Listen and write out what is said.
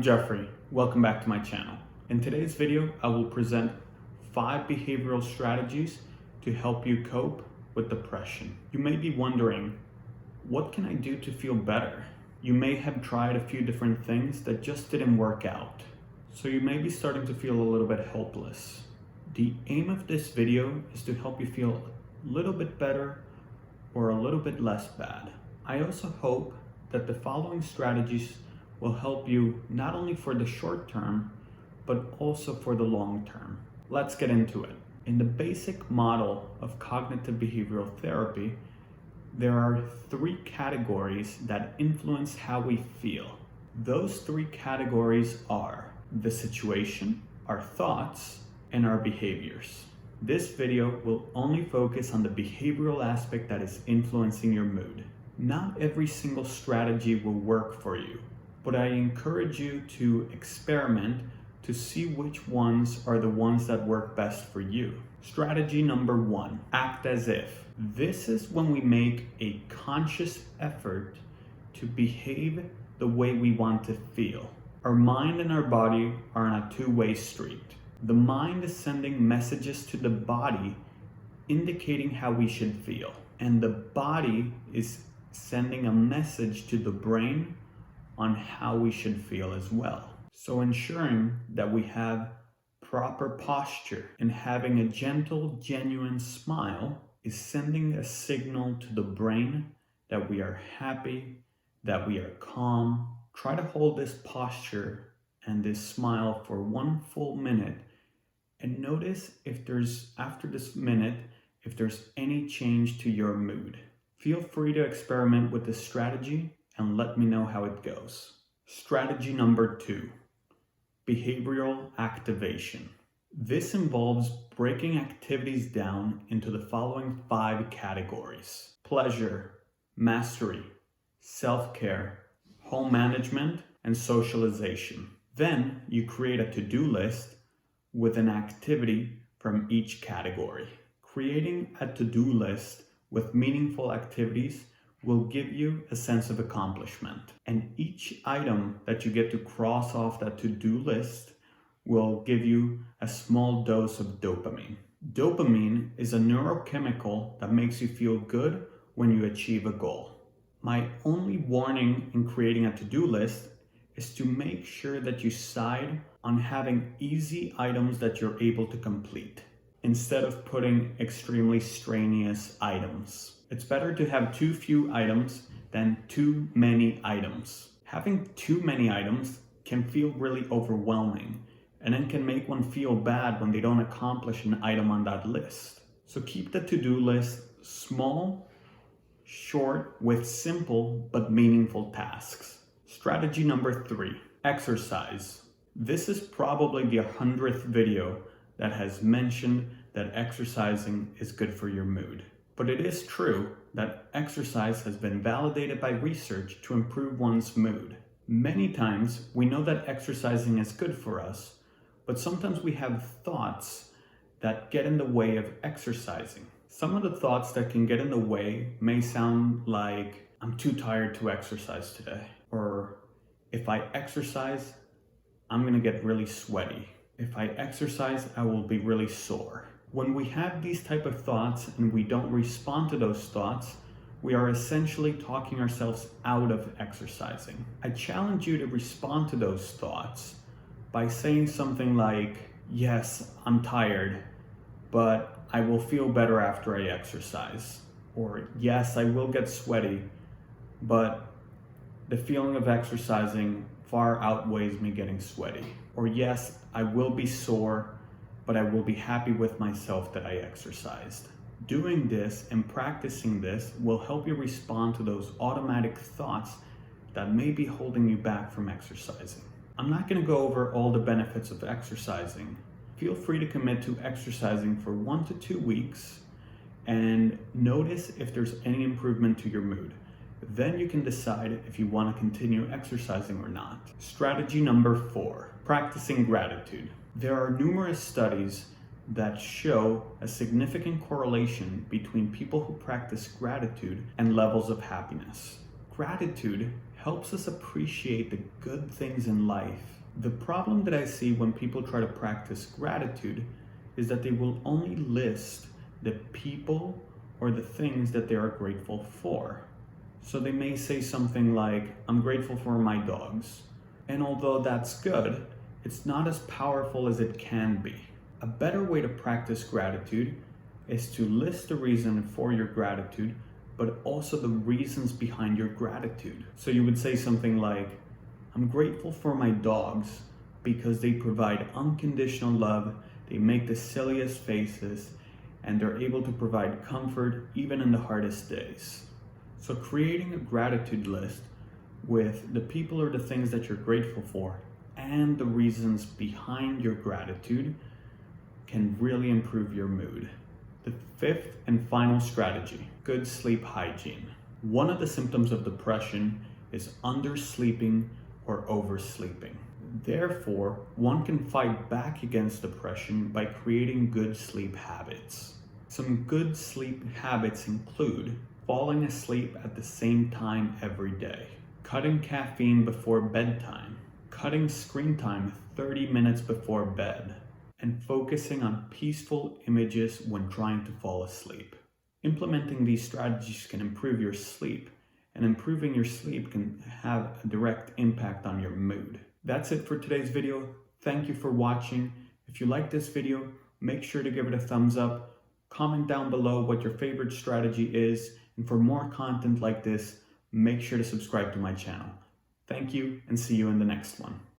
I'm Jeffrey. Welcome back to my channel. In today's video, I will present 5 behavioral strategies to help you cope with depression. You may be wondering, what can I do to feel better? You may have tried a few different things that just didn't work out. So you may be starting to feel a little bit helpless. The aim of this video is to help you feel a little bit better or a little bit less bad. I also hope that the following strategies will help you not only for the short term, but also for the long term. Let's get into it. In the basic model of cognitive behavioral therapy, there are 3 categories that influence how we feel. Those 3 categories are the situation, our thoughts, and our behaviors. This video will only focus on the behavioral aspect that is influencing your mood. Not every single strategy will work for you, but I encourage you to experiment to see which ones are the ones that work best for you. Strategy number 1, act as if. This is when we make a conscious effort to behave the way we want to feel. Our mind and our body are on a two-way street. The mind is sending messages to the body indicating how we should feel, and the body is sending a message to the brain on how we should feel as well. So ensuring that we have proper posture and having a gentle, genuine smile is sending a signal to the brain that we are happy, that we are calm. Try to hold this posture and this smile for 1 full minute and notice if there's, after this minute, if there's any change to your mood. Feel free to experiment with this strategy and let me know how it goes. Strategy number 2, behavioral activation. This involves breaking activities down into the following 5 categories: pleasure, mastery, self-care, home management, and socialization. Then you create a to-do list with an activity from each category. Creating a to-do list with meaningful activities will give you a sense of accomplishment. And each item that you get to cross off that to-do list will give you a small dose of dopamine. Dopamine is a neurochemical that makes you feel good when you achieve a goal. My only warning in creating a to-do list is to make sure that you side on having easy items that you're able to complete, instead of putting extremely strenuous items. It's better to have too few items than too many items. Having too many items can feel really overwhelming, and then can make one feel bad when they don't accomplish an item on that list. So keep the to-do list small, short, with simple but meaningful tasks. Strategy number 3, exercise. This is probably the 100th video that has mentioned that exercising is good for your mood. But it is true that exercise has been validated by research to improve one's mood. Many times we know that exercising is good for us, but sometimes we have thoughts that get in the way of exercising. Some of the thoughts that can get in the way may sound like, I'm too tired to exercise today, or if I exercise, I'm gonna get really sweaty. If I exercise, I will be really sore. When we have these type of thoughts and we don't respond to those thoughts, we are essentially talking ourselves out of exercising. I challenge you to respond to those thoughts by saying something like, yes, I'm tired, but I will feel better after I exercise. Or yes, I will get sweaty, but the feeling of exercising far outweighs me getting sweaty. Or yes, I will be sore, but I will be happy with myself that I exercised. Doing this and practicing this will help you respond to those automatic thoughts that may be holding you back from exercising. I'm not going to go over all the benefits of exercising. Feel free to commit to exercising for 1 to 2 weeks and notice if there's any improvement to your mood. Then you can decide if you want to continue exercising or not. Strategy number 4, practicing gratitude. There are numerous studies that show a significant correlation between people who practice gratitude and levels of happiness. Gratitude helps us appreciate the good things in life. The problem that I see when people try to practice gratitude is that they will only list the people or the things that they are grateful for. So they may say something like, I'm grateful for my dogs. And although that's good, it's not as powerful as it can be. A better way to practice gratitude is to list the reason for your gratitude, but also the reasons behind your gratitude. So you would say something like, I'm grateful for my dogs because they provide unconditional love, they make the silliest faces, and they're able to provide comfort even in the hardest days. So creating a gratitude list with the people or the things that you're grateful for and the reasons behind your gratitude can really improve your mood. The fifth and final strategy, good sleep hygiene. One of the symptoms of depression is undersleeping or oversleeping. Therefore, one can fight back against depression by creating good sleep habits. Some good sleep habits include falling asleep at the same time every day, cutting caffeine before bedtime, cutting screen time 30 minutes before bed, and focusing on peaceful images when trying to fall asleep. Implementing these strategies can improve your sleep, and improving your sleep can have a direct impact on your mood. That's it for today's video. Thank you for watching. If you like this video, make sure to give it a thumbs up. Comment down below what your favorite strategy is, and for more content like this, make sure to subscribe to my channel. Thank you, and see you in the next one.